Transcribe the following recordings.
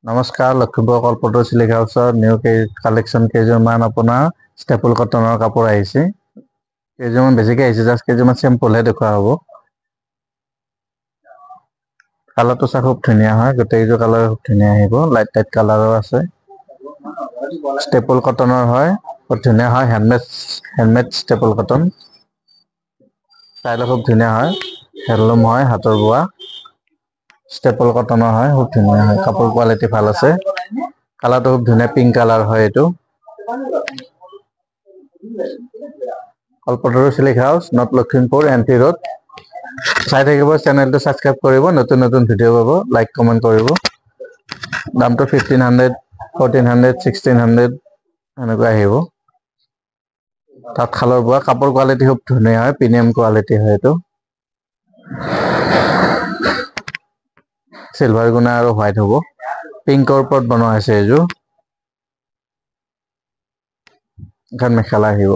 নমস্কাৰ লক্ষীমপুৰ কল্পতৰু চিল্ক হাউচৰ new collection কেইযোৰমান আপোনাৰ ষ্টেপুল কটনৰ কাপোৰ আহিছে। কেইযোৰমান বেছিকে আহিছে, জাষ্ট কেইযোৰমান চেম্পলহে দেখুওৱা হ'ব। কালাৰটো চাৰ খুব ধুনীয়া হয়, গোটেইকেইযোৰ কালাৰ খুব ধুনীয়া আহিব, লাইট কালাৰো আছে। ষ্টেপুল কটনৰ হয়, বহুত ধুনীয়া হয়, হেণ্ডমেড ষ্টেপুল কটন। ষ্টাইলো খুব ধুনীয়া হয়, হেণ্ডলুম হয়, হাতৰ বোৱা। ষ্টেপল কটনৰ হয়, খুব ধুনীয়া হয়, কাপোৰ কোৱালিটি ভাল আছে। কালাৰটো খুব ধুনীয়া পিংক কালাৰ হয় এইটো। Kalpataru silk house, north Lakhimpur, MP road. চাই থাকিব, চেনেলটো ছাবস্ক্ৰাইব কৰিব, নতুন নতুন ভিডিঅ' পাব, লাইক কমেণ্ট কৰিব। দামটো 1500, 1400, 1600 এনেকৈ আহিব। তাঁতশালৰ বোৱা, কাপোৰ কোৱালিটি খুব ধুনীয়া হয়, প্ৰিমিয়াম কোৱালিটি হয় এইটো। চিলভাৰ গুণা আৰু হোৱাইট হ'ব, পিংকৰ ওপৰত বনোৱা হৈছে এইযোৰ। এখন মেখেলা আহিব,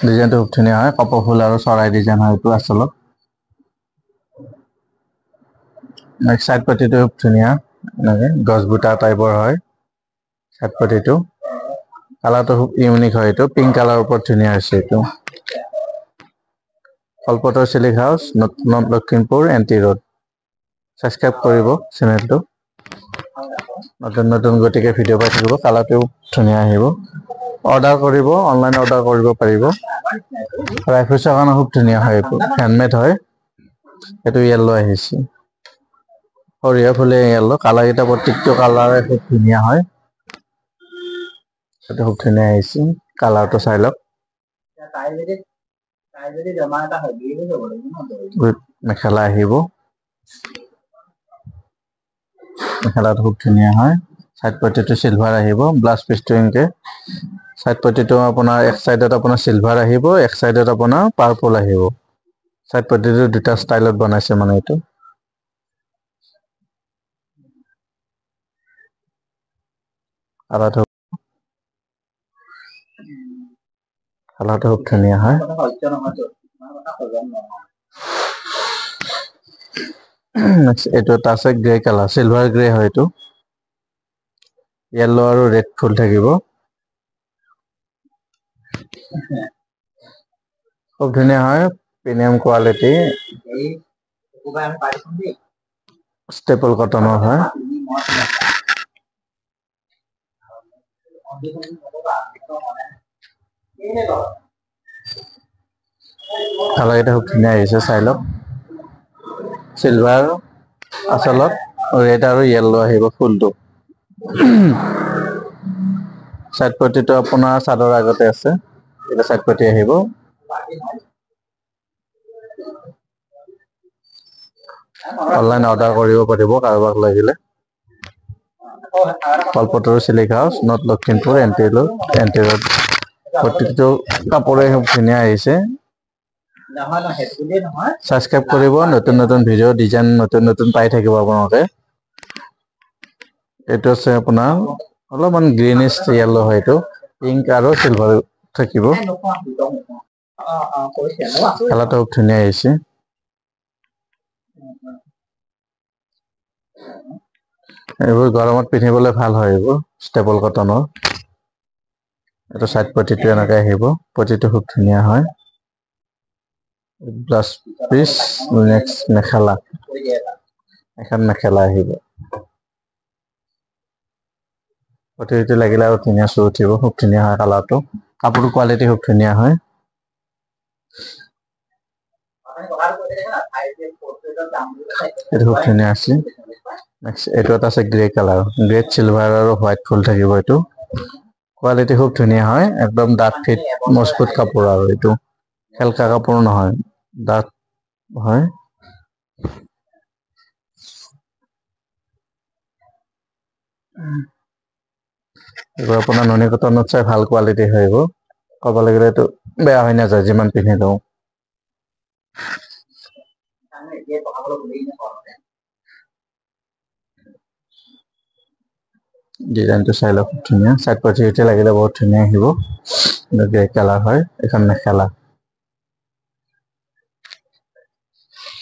ডিজাইনটো খুব ধুনীয়া হয়, কপৌ ফুল আৰু চৰাই ডিজাইন হয় এইটো আচলত। চাইড পটিটো খুব ধুনীয়া, এনেকে গছ বুটা টাইপৰ হয়। চাইড পটিটো, কালাৰটো খুব ইউনিক হয় এইটো, পিংক কালাৰৰ ওপৰত ধুনীয়া হৈছে এইটো। Kalpataru silk house, north Lakhimpur, MT road. Subscribe কৰিব চেনেলটো। নতুন নতুন গতিকে ভিডিঅ' পাই থাকিব, কালাৰটো ধুনীয়া আহিব। অৰ্ডাৰ কৰিব, অনলাইন অৰ্ডাৰ কৰিব পাৰিব। ৰাইফুচৰ কাৰণে খুব ধুনীয়া হয় এইটো, হেণ্ডমেড হয়, এইটো য়েল্লো আহিছে। সৰিয়হ ফুলে য়েল্লো, কালাৰ কেইটা প্ৰত্যেকটো কালাৰে খুব ধুনীয়া হয়। এইটো খুব ধুনীয়া আহিছে, কালাৰটো চাই লওক। মেখেলা আহিব। মেখেলাটো খুব ধুনীয়া হয়, চাইড পটিটো চিলভাৰ আহিব, ব্লাউজ পিচটো এনেকে। চাইড পটিটো আপোনাৰ এক চাইডত আপোনাৰ চিলভাৰ আহিব, এক চাইডত আপোনাৰ পাৰ্পল আহিব। চাইড পটিটো দুটা ষ্টাইলত বনাইছে মানে এইটো। কালাৰটো খুব ধুনীয়া হয়। এইটো এটা আছে গ্ৰে কালাৰ, চিলভাৰ গ্ৰে হয় এইটো। য়েল্লো আৰু ৰেড ফুল থাকিব। খুব ধুনীয়া হয়, প্ৰিমিয়াম কোৱালিটি। ষ্টেপল কটনৰ হয়। কালাৰ কেইটা খুব ধুনীয়া আহিছে, চাই লওক। চিলভাৰ আচলত ৰেড আৰু য়েল্লো আহিব ফুলটো। চাইড পটিটো আপোনাৰ চাদৰ আগতে আছে, এতিয়া চাইড পটি আহিব। অনলাইন অৰ্ডাৰ কৰিব পাৰিব কাৰোবাক লাগিলে। Kalpataru silk house, north Lakhimpur, MP road. প্ৰত্যেকটো কাপোৰে খুব ধুনীয়া আহিছে। ছাবস্ক্ৰাইব কৰিব, নতুন নতুন ভিডিঅ' ডিজাইন নতুন নতুন পাই থাকিব আপোনালোকে। এইটো আছে আপোনাৰ অলপমান গ্ৰীনিছ য়েল্লো হয় এইটো, পিংক আৰু চিলভাৰ থাকিব। কালাৰটো খুব ধুনীয়া আহিছে। এইবোৰ গৰমত পিন্ধিবলৈ ভাল হয়, এইবোৰ ষ্টেপল কটনৰ। এইটো চাইড পটিটো এনেকে আহিব, পটিটো খুব ধুনীয়া হয়। ব্লাউজ পিচ, নেক্সট মেখেলা। এখন মেখেলা আহিব। পটি লাগিলে আৰু ধুনীয়া চু উঠিব, খুব ধুনীয়া হয় কালাৰটো, কাপোৰৰ কোৱালিটি খুব ধুনীয়া হয়। এইটো খুব ধুনীয়া আছে। এইটো এটা আছে গ্ৰে কালাৰ, গ্ৰেত চিলভাৰ আৰু হোৱাইট ফুল থাকিব এইটো। কোৱালিটি খুব ধুনীয়া হয়, একদম ডাঠ ফিট মজবুত কাপোৰ আৰু এইটো। হেলকা কাপোৰ নহয়, ডাঠ হয়। এইবোৰ আপোনাৰ নুনী কটনত চাই ভাল কোৱালিটি হয় এইবোৰ। ক'ব লাগিলে এইটো বেয়া হৈ নাযায়, যিমান পিন্ধিলেও। ডিজাইনটো চাই লওক, ধুনীয়া। চাইড পটি লাগিলে বহুত ধুনীয়া আহিব। গ্ৰে কালাৰ হয়, এইখন মেখেলা।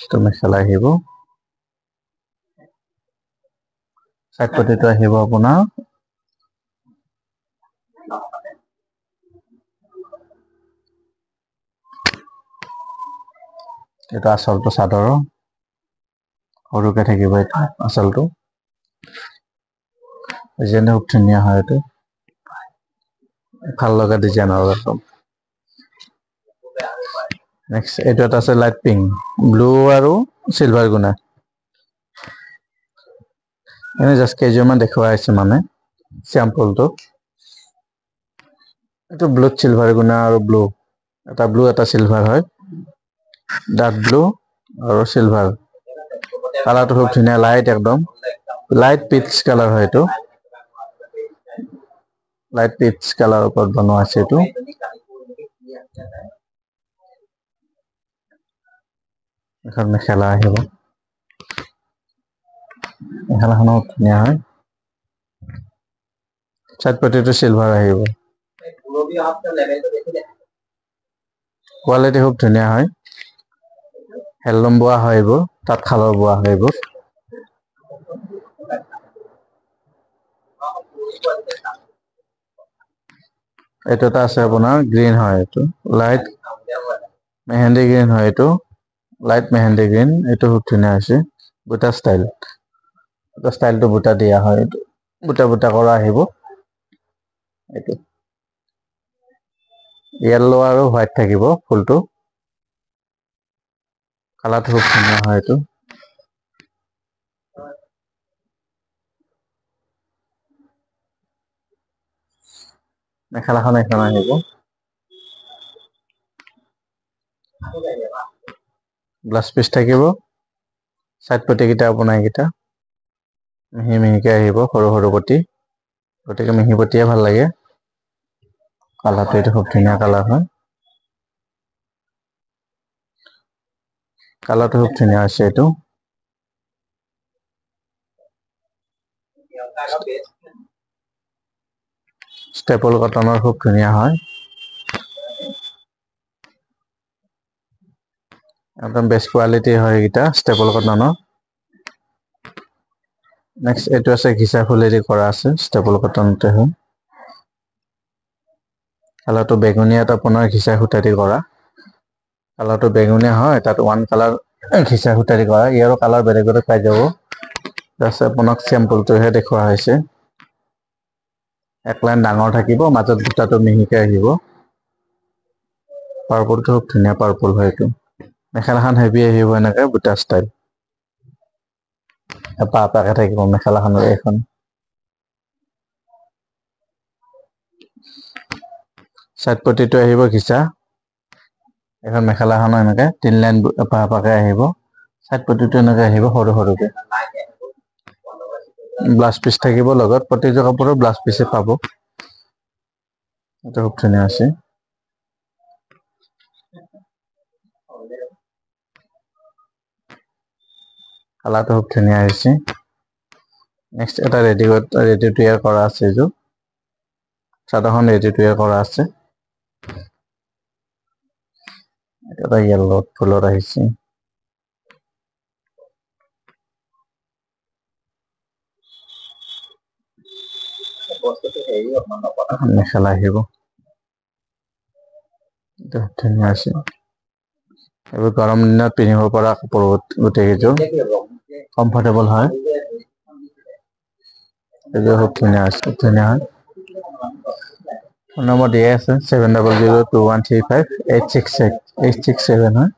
এইটো মেখেলা আহিব। সাইড পটিটো আহিব আপোনাৰ এটা আচলটো চাদৰ সৰুকে থাকিব এটা আচলটো ডিজাইনটো খুব ধুনীয়া হয় এইটো ভাল লগা ডিজাইন আৰু একদম নেক্সট এইটো এটা আছে লাইট পিংক ব্লু আৰু সিলভাৰ গুণা এনে জাষ্ট কেইজোৰমান দেখুওৱা হৈছে মানে স্যাম্পলটো এইটো ব্লু সিলভাৰ গুণা আৰু ব্লু এটা ব্লু এটা সিলভাৰ হয় ডাৰ্ক ব্লু আৰু সিলভাৰ কালাৰটো খুব ধুনীয়া লাইট একদম লাইট পিচ কালাৰ হয় এইটো লাইট পিচ কালাৰৰ ওপৰত বনোৱা আছে এইটো এখন মেখেলা আহিব মেখেলাখনো ধুনীয়া হয় সাইড পটিটো সিলভাৰ আহিব কোৱালিটি খুব ধুনীয়া হয় হেললুম বোৱা হয় এইবোৰ তাঁতশালৰ বোৱা হয় এইবোৰ এইটো এটা আছে আপোনাৰ গ্ৰীণ হয় এইটো লাইট মেহেন্দি গ্ৰীণ হয় এইটো লাইট মেহেন্দি গ্ৰীণ এইটো খুব ধুনীয়া হৈছে বুটা ষ্টাইলটো বুটা দিয়া হয় এইটো বুটা বুটা কৰা আহিব এইটো ইয়েলো আৰু হোৱাইট থাকিব ফুলটো কালাৰটো খুব ধুনীয়া হয় এইটো মেখেলাখন এখন আহিব ব্লাউজ পিচ থাকিব সাইড পটি কেইটা আপোনাৰ এইকেইটা মিহি মিহিকে আহিব সৰু সৰু পটি গতিকে মিহি পটিয়ে ভাল লাগে কালাৰটো এইটো খুব ধুনীয়া কালাৰ হয় কালাৰটো খুব ধুনীয়া হৈছে এইটো ষ্টেপল কটনৰ খুব ধুনীয়া হয় একদম বেষ্ট কোৱালিটি হয় এইকেইটা ষ্টেপল কটনৰ নেক্সট এইটো আছে ঘিচা ফুলেদি কৰা আছে ষ্টেপল কটনতে হয় কালাৰটো বেঙুনীয়াত আপোনাৰ ঘিচা সূতা দি কৰা কালাৰটো বেঙুনীয়া হয় তাত ওৱান কালাৰ ঘিচা সূতা দি কৰা ইয়াৰো কালাৰ বেলেগ বেলেগ পাই যাব জাষ্ট আপোনাক চেম্পলটোহে দেখুওৱা হৈছে এক লাইন ডাঙৰ থাকিব মাজত বুটাটো মিহিকে আহিব পাৰ্পলটো খুব ধুনীয়া পাৰ্পল হয় এইটো মেখেলাখন হেভি আহিব এনেকে বুটা ষ্টাইল এপাহ এপাহকে থাকিব মেখেলাখনৰ এইখন সাইড পটিটো আহিব ঘিচা এখন মেখেলাখনো এনেকে 3 লাইন এপাহ এপাহকে আহিব সাইড পটিটো এনেকে আহিব সৰু সৰুকে ব্লাউজ পিচ থাকিব লগত প্ৰতিটো কাপোৰৰ ব্লাউজ পিচে পাব এটা খুব ধুনীয়া আছে কালাৰটো খুব ধুনীয়া হৈছে নেক্সট এটা ৰেডি টু ইয়াৰ কৰা আছে এইটো চাদৰখন ৰেডি টু ইয়াৰ কৰা আছে এটা ইয়েলো ফুলত আহিছে মেখেলা আহিব এটা ধুনীয়া আছে এইবোৰ গৰম দিনত পিন্ধিব পৰা কাপোৰ গোটেইকেইযোৰ কমফৰ্টেবল হয় এইযোৰ খুব ধুনীয়া আছে খুব ধুনীয়া হয় ফোন নম্বৰ দিয়ে আছে 7002135867 হয়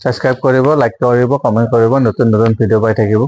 সাবস্ক্ৰাইব কৰিব লাইক কৰিব কমেন্ট কৰিব নতুন নতুন ভিডিঅ' পাই থাকিব